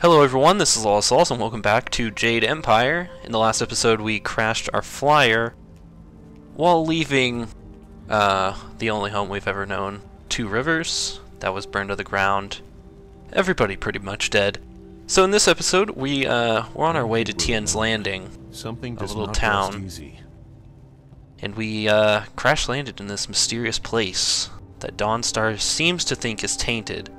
Hello everyone, this is Lawless and welcome back to Jade Empire. In the last episode we crashed our flyer while leaving the only home we've ever known, Two Rivers. That was burned to the ground. Everybody pretty much dead. So in this episode we're on our way to Tien's Landing, a little town. And we crash landed in this mysterious place that Dawnstar seems to think is tainted.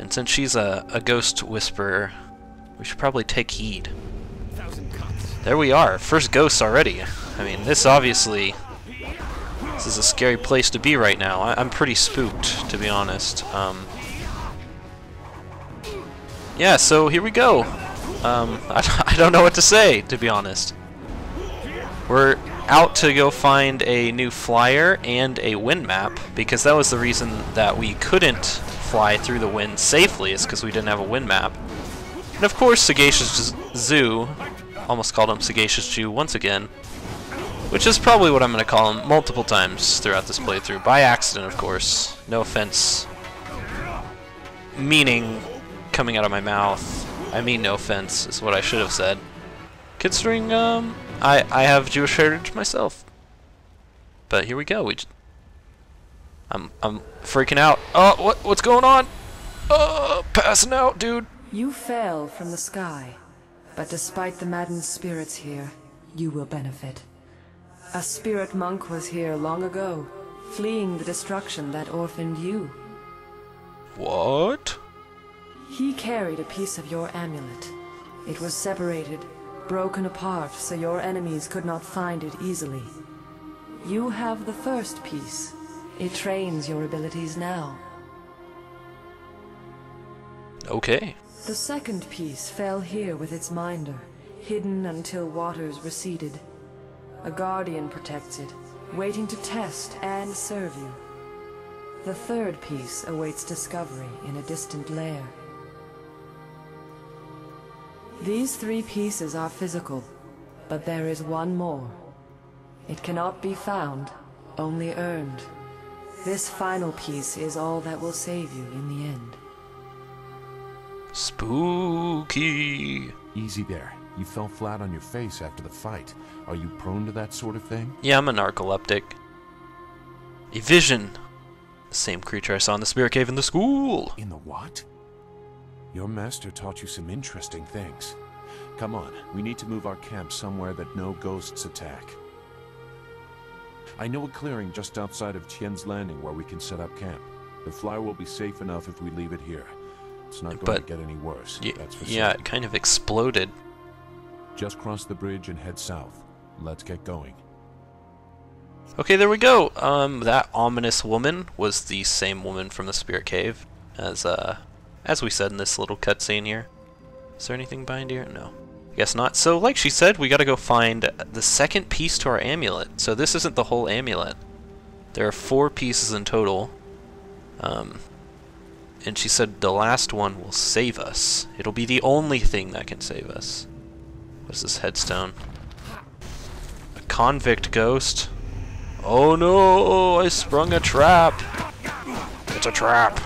And since she's a ghost whisperer, we should probably take heed. There we are, first ghosts already. I mean, this is a scary place to be right now. I'm pretty spooked, to be honest. Yeah, so here we go. I don't know what to say, to be honest. We're out to go find a new flyer and a wind map, because that was the reason that we couldn't fly through the wind safely, is because we didn't have a wind map. And of course Sagacious Zu, almost called him Sagacious Zu once again, which is probably what I'm going to call him multiple times throughout this playthrough, by accident of course, no offense, meaning coming out of my mouth. I mean no offense is what I should have said, considering I have Jewish heritage myself. But here we go. I'm freaking out. Oh, what's going on? Passing out, dude. You fell from the sky, but despite the maddened spirits here, you will benefit. A spirit monk was here long ago, fleeing the destruction that orphaned you. What? He carried a piece of your amulet. It was separated, broken apart, so your enemies could not find it easily. You have the first piece. It trains your abilities now. Okay. The second piece fell here with its minder, hidden until waters receded. A guardian protects it, waiting to test and serve you. The third piece awaits discovery in a distant lair. These three pieces are physical, but there is one more. It cannot be found, only earned. This final piece is all that will save you in the end. Spooky. Easy there. You fell flat on your face after the fight. Are you prone to that sort of thing? Yeah, I'm a narcoleptic. A vision. The same creature I saw in the spirit cave in the school. In the what? Your master taught you some interesting things. Come on, we need to move our camp somewhere that no ghosts attack. I know a clearing just outside of Tien's Landing where we can set up camp. The flyer will be safe enough if we leave it here. It's not going to get any worse, that's for yeah, certain. it kind of exploded. Just cross the bridge and head south. Let's get going. Okay, there we go. That ominous woman was the same woman from the spirit cave, as we said in this little cutscene here. Is there anything behind here? No. Guess not. So, like she said, we gotta go find the second piece to our amulet. So this isn't the whole amulet. There are 4 pieces in total. And she said the last one will save us. It'll be the only thing that can save us. What's this headstone? A convict ghost. Oh no! I sprung a trap! It's a trap!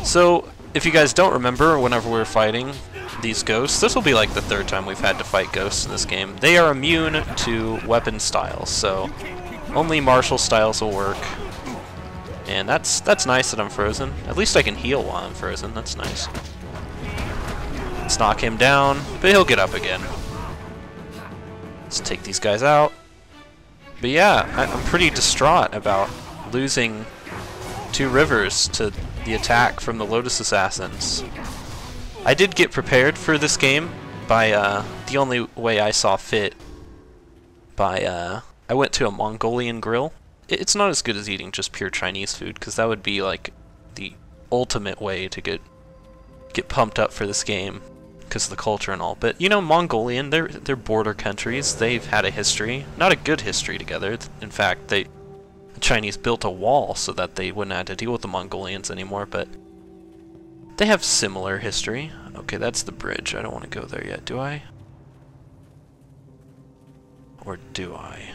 So, if you guys don't remember, whenever we were fighting these ghosts, this will be like the 3rd time we've had to fight ghosts in this game. They are immune to weapon styles, so only martial styles will work. And that's nice that I'm frozen. At least I can heal while I'm frozen. That's nice. Let's knock him down, but he'll get up again. Let's take these guys out. But yeah, I'm pretty distraught about losing Two Rivers to the attack from the Lotus Assassins. I did get prepared for this game by the only way I saw fit by I went to a Mongolian grill. It's not as good as eating just pure Chinese food, because that would be like the ultimate way to get pumped up for this game because of the culture and all. But you know, Mongolian, they're border countries. They've had a history, not a good history together. In fact, the Chinese built a wall so that they wouldn't have to deal with the Mongolians anymore, but they have similar history. Okay, that's the bridge. I don't want to go there yet, do I? Or do I?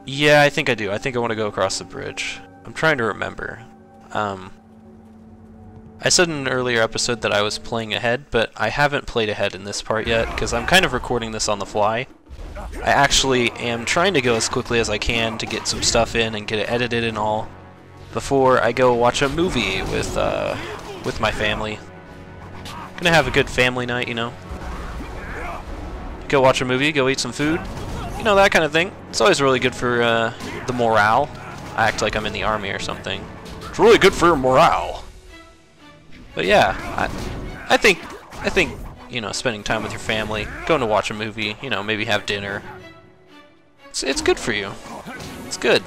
Yeah, I think I do. I think I want to go across the bridge. I'm trying to remember. I said in an earlier episode that I was playing ahead, but I haven't played ahead in this part yet, because I'm kind of recording this on the fly. I actually am trying to go as quickly as I can to get some stuff in and get it edited and all, before I go watch a movie with my family. Gonna have a good family night, you know. Go watch a movie, go eat some food, you know, that kind of thing. It's always really good for the morale. I act like I'm in the army or something. It's really good for morale. But yeah, I think you know, spending time with your family, going to watch a movie, you know, maybe have dinner. It's good for you. It's good.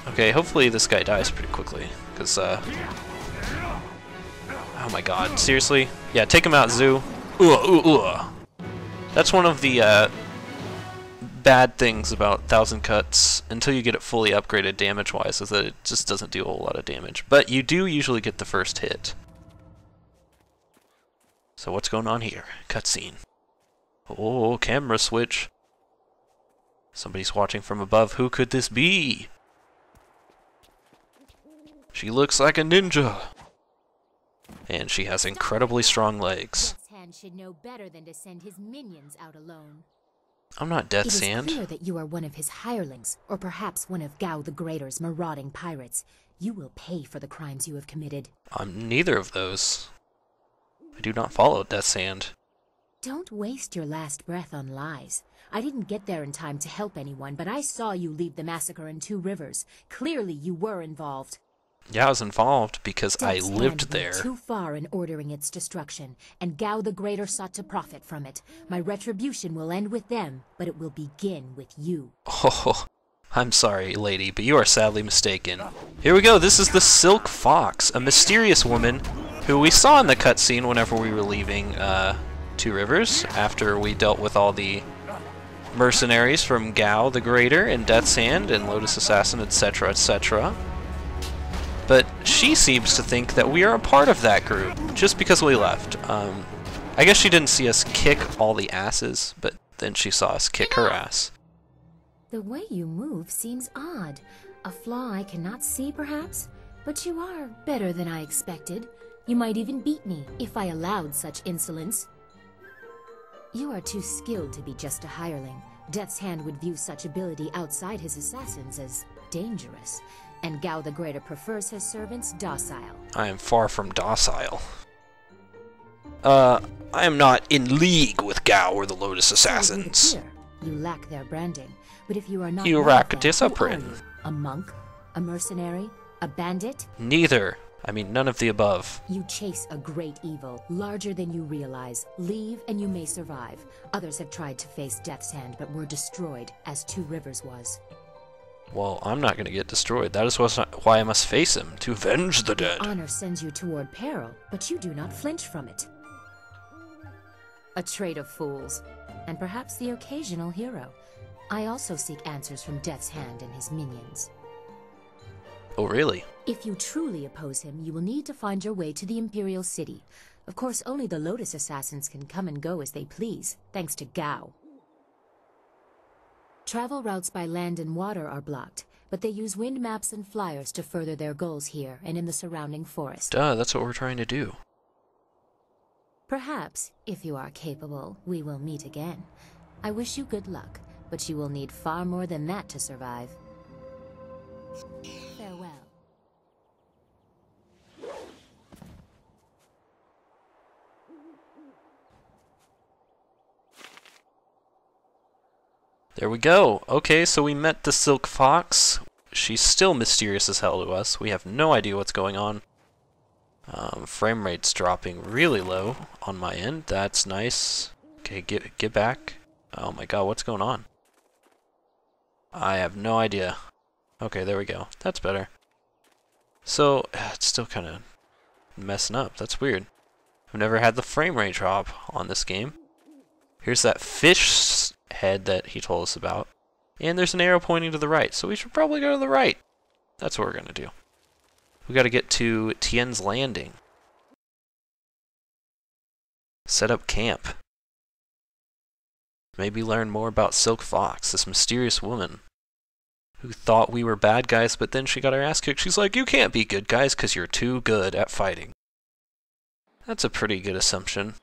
Okay, hopefully this guy dies pretty quickly, because oh my god, seriously? Yeah, take him out, Zu. That's one of the bad things about 1000 Cuts until you get it fully upgraded damage-wise, is that it just doesn't do a whole lot of damage. But you do usually get the first hit. So what's going on here? Cutscene. Oh, camera switch. Somebody's watching from above. Who could this be? She looks like a ninja. And she has incredibly strong legs. Death's Hand should know better than to send his minions out alone. I'm not Death's It Hand. is clear that you are one of his hirelings, or perhaps one of Gao the Greater's marauding pirates. You will pay for the crimes you have committed. I'm neither of those. I do not follow Death's Hand. Don't waste your last breath on lies. I didn't get there in time to help anyone, but I saw you lead the massacre in Two Rivers. Clearly you were involved. Yeah, I was involved because Death's I Hand lived went there. too far in ordering its destruction, and Gao the Greater sought to profit from it. My retribution will end with them, but it will begin with you. Oh, I'm sorry, lady, but you are sadly mistaken. Here we go, this is the Silk Fox, a mysterious woman who we saw in the cutscene whenever we were leaving Two Rivers, after we dealt with all the mercenaries from Gao the Greater and Death's Hand and Lotus Assassin, etc., etc. But she seems to think that we are a part of that group, just because we left. I guess she didn't see us kick all the asses, but then she saw us kick her ass. The way you move seems odd. A flaw I cannot see, perhaps? But you are better than I expected. You might even beat me, if I allowed such insolence. You are too skilled to be just a hireling. Death's Hand would view such ability outside his assassins as dangerous. And Gao the Greater prefers his servants docile. I am far from docile. I am not in league with Gao or the Lotus Assassins. You lack their branding, but if you are not, You one lack of them, who discipline. are you? A monk? A mercenary? A bandit? Neither. I mean, none of the above. You chase a great evil, larger than you realize. Leave and you may survive. Others have tried to face Death's Hand, but were destroyed, as Two Rivers was. Well, I'm not going to get destroyed. That is why I must face him, to avenge the dead. Honor sends you toward peril, but you do not flinch from it. A trait of fools, and perhaps the occasional hero. I also seek answers from Death's Hand and his minions. Oh, really? If you truly oppose him, you will need to find your way to the Imperial City. Of course, only the Lotus Assassins can come and go as they please, thanks to Gao. Travel routes by land and water are blocked, but they use wind maps and flyers to further their goals here and in the surrounding forest. Duh, that's what we're trying to do. Perhaps, if you are capable, we will meet again. I wish you good luck, but you will need far more than that to survive. Farewell. There we go. Okay, so we met the Silk Fox. She's still mysterious as hell to us. We have no idea what's going on. Frame rate's dropping really low on my end. That's nice. Okay, get back. Oh my god, what's going on? I have no idea. Okay, there we go. That's better. So, it's still kind of messing up. That's weird. I've never had the frame rate drop on this game. Here's that fish head that he told us about. And there's an arrow pointing to the right, so we should probably go to the right. That's what we're going to do. We got to get to Tien's Landing. Set up camp. Maybe learn more about Silk Fox, this mysterious woman. who thought we were bad guys, but then she got her ass kicked. She's like, you can't be good guys because you're too good at fighting. That's a pretty good assumption.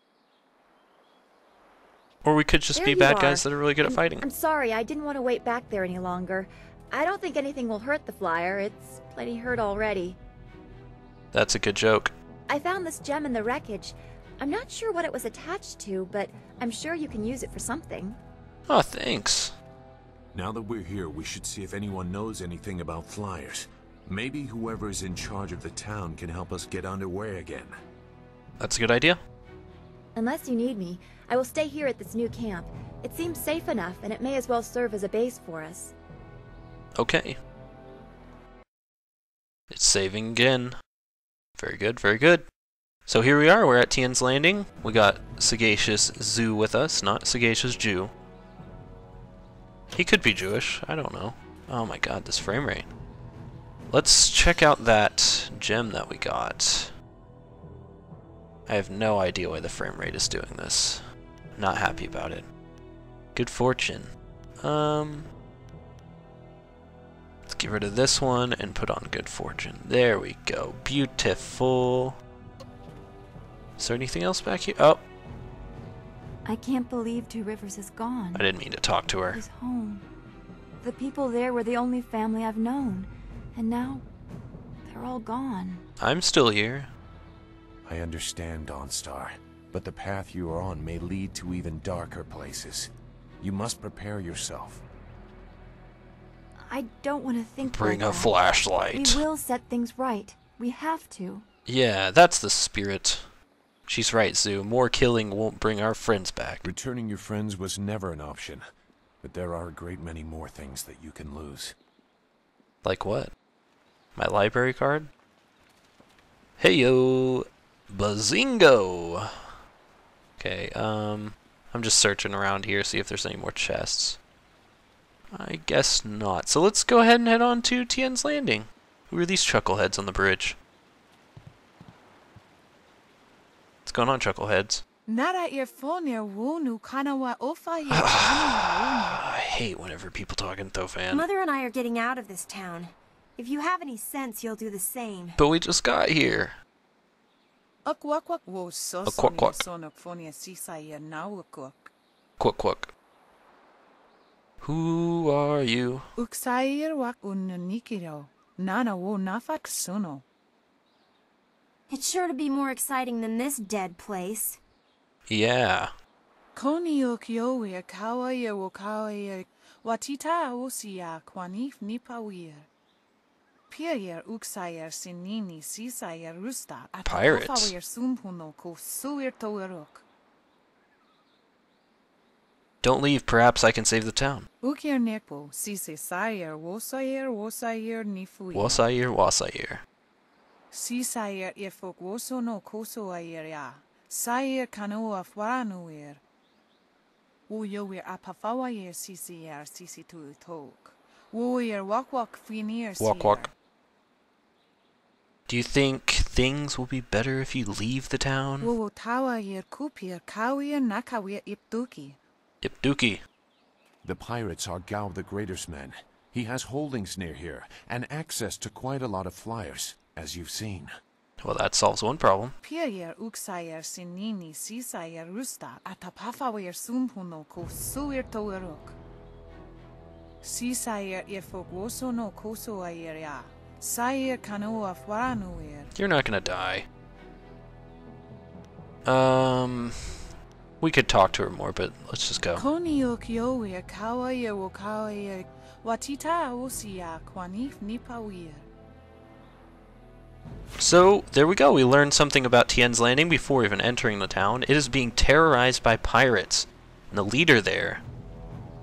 Or we could just be bad guys that are really good at fighting. I'm sorry, I didn't want to wait back there any longer. I don't think anything will hurt the flyer. It's plenty hurt already. That's a good joke. I found this gem in the wreckage. I'm not sure what it was attached to, but I'm sure you can use it for something. Oh, thanks. Now that we're here, we should see if anyone knows anything about flyers. Maybe whoever is in charge of the town can help us get underway again. That's a good idea. Unless you need me, I will stay here at this new camp. It seems safe enough, and it may as well serve as a base for us. Okay. It's saving again. Very good, very good. So here we are, we're at Tien's Landing. We got Sagacious Zu with us, not Sagacious Jew. He could be Jewish, I don't know. Oh my god, this frame rate. Let's check out that gem that we got. I have no idea why the frame rate is doing this. Not happy about it. Good fortune. Let's get rid of this one and put on good fortune. There we go. Beautiful. Is there anything else back here? Oh. I can't believe Two Rivers is gone. I didn't mean to talk to her. His home. The people there were the only family I've known. And now, they're all gone. I'm still here. I understand, Dawnstar, but the path you are on may lead to even darker places. You must prepare yourself. I don't want to think Bring like a that. flashlight. We will set things right. We have to. Yeah, that's the spirit. She's right, Zu. More killing won't bring our friends back. Returning your friends was never an option, but there are a great many more things that you can lose. Like what? My library card? Heyo! Bazingo! Okay, I'm just searching around here, see if there's any more chests. I guess not. So let's go ahead and head on to Tien's Landing. Who are these chuckleheads on the bridge? What's going on, chuckleheads? I hate whenever people talk in Thofan. Mother and I are getting out of this town. If you have any sense, you'll do the same. But we just got here. Quack quack. Quack quack. Who are you? It's sure to be more exciting than this dead place. Yeah. Pirates. Don't leave, perhaps I can save the town. Wasayer, Wasayer. Sisayer ifok woso no koso ayer ya. Sayer kanoa fwaranuer. Woyower apafawayer sisier sisitu tok. Woyer wakwak finir sier. Walk, walk. Do you think things will be better if you leave the town? Wo tawayer kupir kawier nakawier ipduki. Ipduki. The pirates are Gao the Greater's men. He has holdings near here, and access to quite a lot of flyers, as you've seen. Well, that solves one problem. Pieryer uksayer sinini sisayer rusta atapafawer sumpuno ko suir toerok. Sisayer ifok woso no koso ayer ya. Sayer kanoa fwaranuer. You're not gonna die. We could talk to her more, but let's just go. Konio kiower kawayer wokawayer watita osia kwanif nipawier. So, there we go. We learned something about Tien's Landing before even entering the town. It is being terrorized by pirates. And the leader there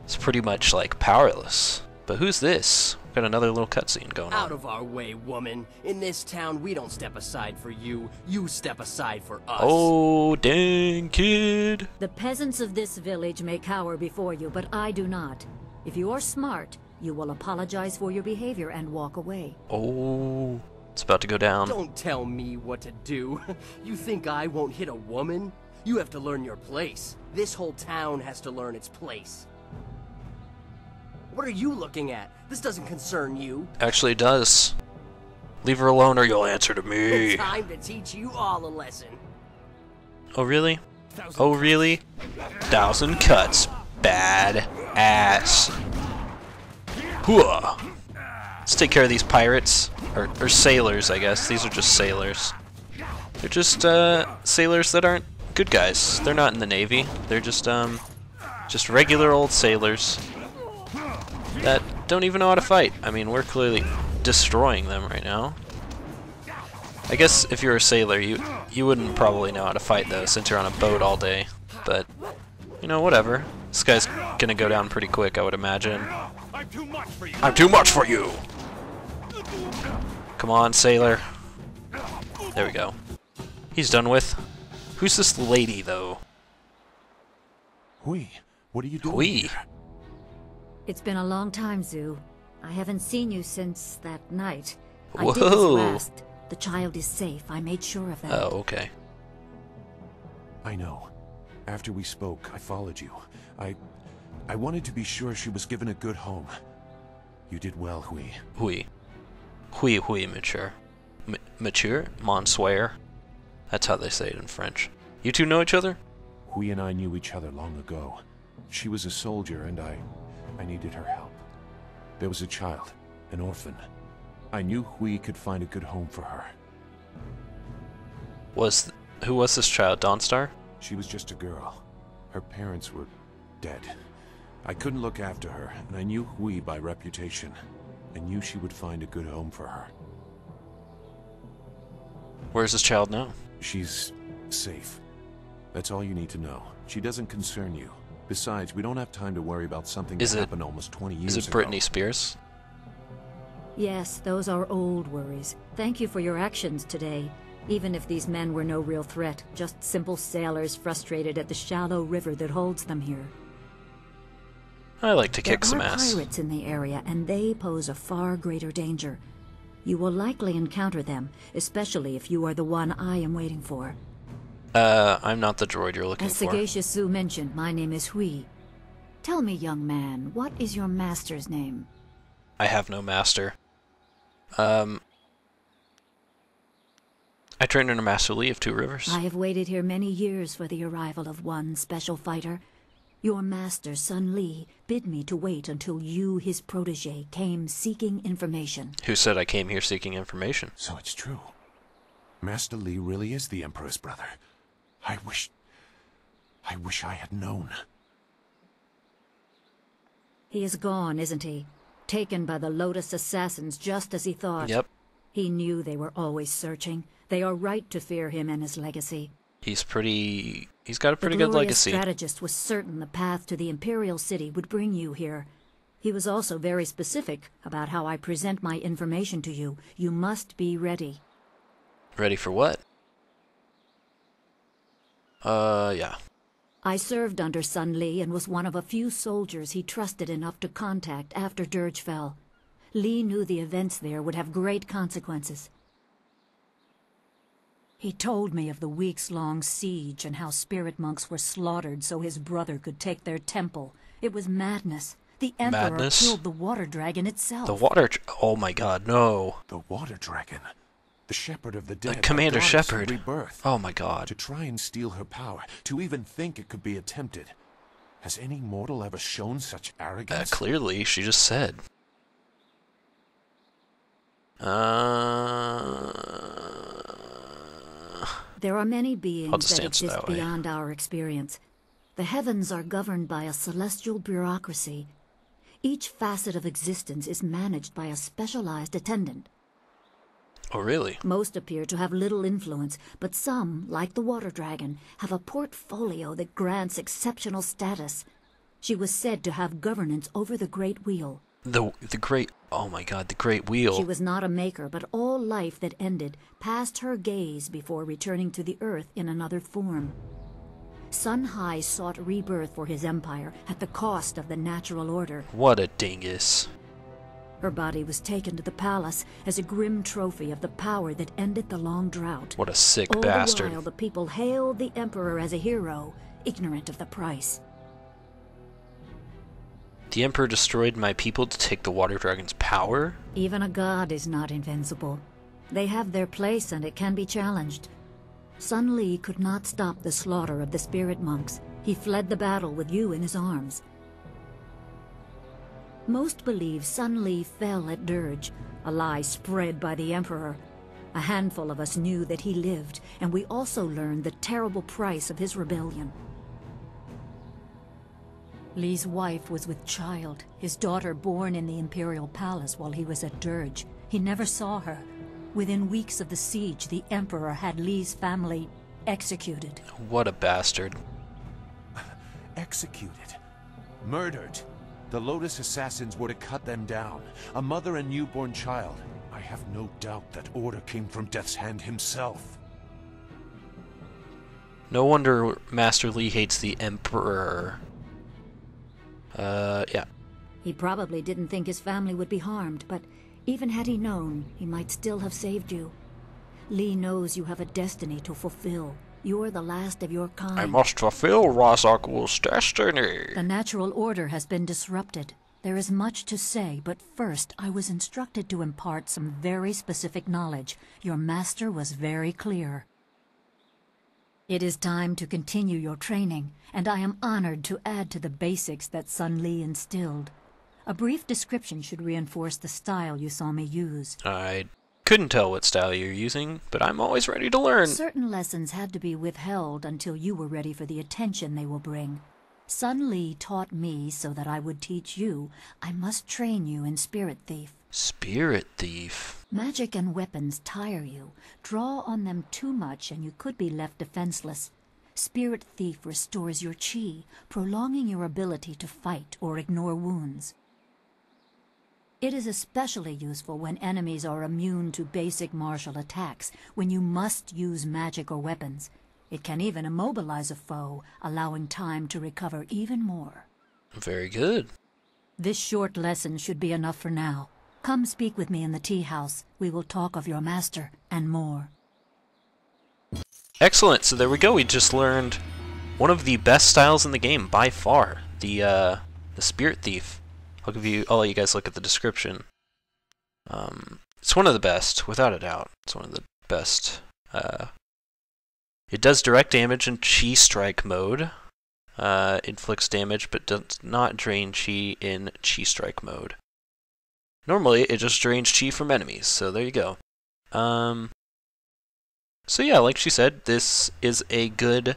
is pretty much, like, powerless. But who's this? We've got another little cutscene going on. Out of our way, woman. In this town, we don't step aside for you. You step aside for us. Oh, dang, kid. The peasants of this village may cower before you, but I do not. If you are smart, you will apologize for your behavior and walk away. Oh, it's about to go down. Don't tell me what to do. You think I won't hit a woman? You have to learn your place. This whole town has to learn its place. What are you looking at? This doesn't concern you. Actually, it does. Leave her alone or you'll answer to me. It's time to teach you all a lesson. Oh, really? Oh, really? 1,000 cuts. Bad ass. Hooah. Let's take care of these pirates. Or sailors, I guess. These are just sailors. They're just, sailors that aren't good guys. They're not in the Navy. They're just regular old sailors that don't even know how to fight. I mean, we're clearly destroying them right now. I guess if you're a sailor, you wouldn't probably know how to fight though, since you're on a boat all day. But, you know, whatever. This guy's gonna go down pretty quick, I would imagine. I'm too much for you! Come on, sailor. There we go. He's done with. Who's this lady, though? Hui, what are you doing Hui. here? It's been a long time, Zu. I haven't seen you since that night. I did Whoa. as you asked. The child is safe. I made sure of that. Oh, okay. I know. After we spoke, I followed you. I wanted to be sure she was given a good home. You did well, Hui. Hui. Hui, mature. Mature? Monsieur? That's how they say it in French. You two know each other? Hui and I knew each other long ago. She was a soldier and I needed her help. There was a child, an orphan. I knew Hui could find a good home for her. Who was this child? Dawnstar? She was just a girl. Her parents were dead. I couldn't look after her, and I knew Hui by reputation. I knew she would find a good home for her. Where's this child now? She's safe. That's all you need to know. She doesn't concern you. Besides, we don't have time to worry about something that happened almost 20 years ago. Is it Britney Spears? Yes, those are old worries. Thank you for your actions today. Even if these men were no real threat, just simple sailors frustrated at the shallow river that holds them here. I like to kick some There are ass. pirates in the area, and they pose a far greater danger. You will likely encounter them, especially if you are the one I am waiting for. I'm not the droid you're looking As for. Sagacious Zu mentioned, my name is Hui. Tell me, young man, what is your master's name? I have no master. I trained under Master Lee of Two Rivers. I have waited here many years for the arrival of one special fighter. Your master, Sun Li, bid me to wait until you, his protege, came seeking information. Who said I came here seeking information? So it's true. Master Li really is the Emperor's brother. I wish I had known. He is gone, isn't he? Taken by the Lotus assassins just as he thought. Yep. He knew they were always searching. They are right to fear him and his legacy. He's got a pretty good legacy. The strategist was certain the path to the Imperial City would bring you here. He was also very specific about how I present my information to you. You must be ready. Ready for what? Yeah. I served under Sun Li and was one of a few soldiers he trusted enough to contact after Dirge fell. Li knew the events there would have great consequences. He told me of the weeks-long siege and how spirit monks were slaughtered so his brother could take their temple. It was madness. The Emperor killed the water dragon itself. The water... Oh my god, no. The water dragon. The shepherd of the dead. Commander Shepard. Rebirth. Oh my god. To try and steal her power. To even think it could be attempted. Has any mortal ever shown such arrogance? Clearly, she just said. There are many beings that answer exist that way. beyond our experience. The heavens are governed by a celestial bureaucracy. Each facet of existence is managed by a specialized attendant. Oh, really? Most appear to have little influence, but some, like the water dragon, have a portfolio that grants exceptional status. She was said to have governance over the Great Wheel. The Great... Oh my god, the Great Wheel. She was not a maker, but all life that ended passed her gaze before returning to the earth in another form. Sun Hai sought rebirth for his empire at the cost of the natural order. What a dingus. Her body was taken to the palace as a grim trophy of the power that ended the long drought. What a sick All bastard. the while, the people hailed the Emperor as a hero, ignorant of the price. The Emperor destroyed my people to take the Water Dragon's power? Even a god is not invincible. They have their place and it can be challenged. Sun Li could not stop the slaughter of the spirit monks. He fled the battle with you in his arms. Most believe Sun Li fell at Dirge, a lie spread by the Emperor. A handful of us knew that he lived, and we also learned the terrible price of his rebellion. Li's wife was with child, his daughter born in the Imperial Palace while he was at Dirge. He never saw her. Within weeks of the siege, the Emperor had Li's family executed. What a bastard. Executed. Murdered. The Lotus assassins were to cut them down. A mother and newborn child. I have no doubt that order came from Death's Hand himself. No wonder Master Li hates the Emperor. Yeah. He probably didn't think his family would be harmed, but even had he known, he might still have saved you. Li knows you have a destiny to fulfill. You're the last of your kind. I must fulfill Razakul's destiny. The natural order has been disrupted. There is much to say, but first I was instructed to impart some very specific knowledge. Your master was very clear. It is time to continue your training, and I am honored to add to the basics that Sun Li instilled. A brief description should reinforce the style you saw me use. I couldn't tell what style you're using, but I'm always ready to learn. Certain lessons had to be withheld until you were ready for the attention they will bring. Sun Li taught me so that I would teach you. I must train you in Spirit Thief. Spirit Thief? Magic and weapons tire you. Draw on them too much and you could be left defenseless. Spirit Thief restores your chi, prolonging your ability to fight or ignore wounds. It is especially useful when enemies are immune to basic martial attacks, when you must use magic or weapons. It can even immobilize a foe, allowing time to recover even more. Very good. This short lesson should be enough for now. Come speak with me in the tea house. We will talk of your master and more. Excellent. So there we go. We just learned one of the best styles in the game by far. The Spirit Thief. I'll let you guys look at the description. It's one of the best, without a doubt. It's one of the best. It does direct damage in Chi Strike mode. Inflicts damage, but does not drain Chi in Chi Strike mode. Normally, it just drains Chi from enemies, so there you go. So yeah, like she said, this is a good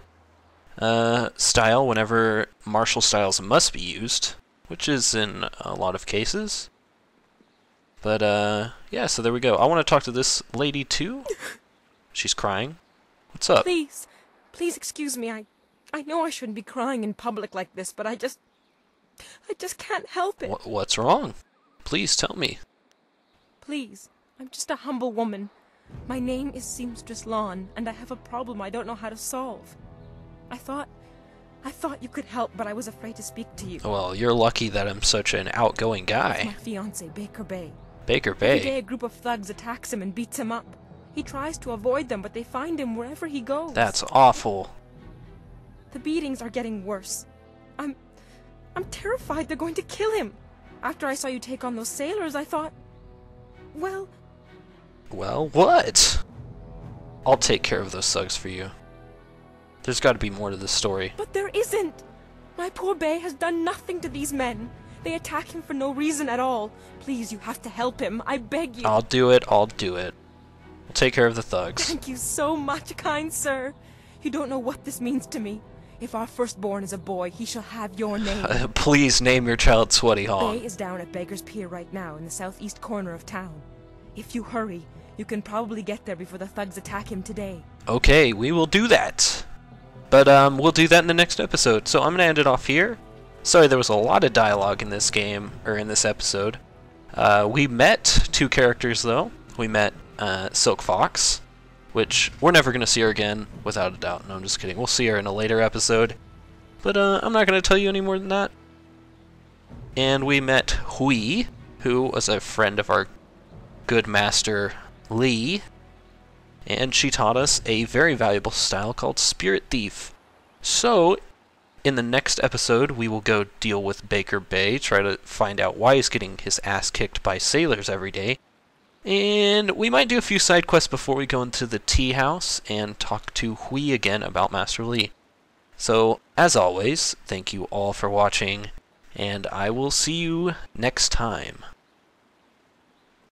style whenever martial styles must be used, which is in a lot of cases. But yeah, so there we go. I want to talk to this lady too. She's crying. What's up? Please excuse me. I know I shouldn't be crying in public like this, but I just can't help it. What's wrong? Please tell me. Please, I'm just a humble woman. My name is Seamstress Lawn, and I have a problem I don't know how to solve. I thought you could help, but I was afraid to speak to you. Well, you're lucky that I'm such an outgoing guy. It's my fiancé, Baker Bay. Baker Bay? Every day a group of thugs attacks him and beats him up. He tries to avoid them, but they find him wherever he goes. That's awful. The beatings are getting worse. I'm terrified they're going to kill him. After I saw you take on those sailors, I thought, well... Well, what? I'll take care of those thugs for you. There's got to be more to this story. But there isn't! My poor Bay has done nothing to these men. They attack him for no reason at all. Please, you have to help him. I beg you. I'll do it. I'll do it. We'll take care of the thugs. Thank you so much, kind sir. You don't know what this means to me. If our firstborn is a boy, he shall have your name. Please name your child Sweaty Hong. Bay is down at Beggar's Pier right now in the southeast corner of town. If you hurry, you can probably get there before the thugs attack him today. Okay, we will do that. But we'll do that in the next episode. So I'm going to end it off here. Sorry, there was a lot of dialogue in this game, or in this episode. We met two characters, though. We met Silk Fox, which we're never going to see her again, without a doubt. No, I'm just kidding. We'll see her in a later episode. But I'm not going to tell you any more than that. And we met Hui, who was a friend of our good master Li. And she taught us a very valuable style called Spirit Thief. So, In the next episode, we will go deal with Baker Bay, try to find out why he's getting his ass kicked by sailors every day. And we might do a few side quests before we go into the tea house and talk to Hui again about Master Li. So, as always, thank you all for watching, and I will see you next time.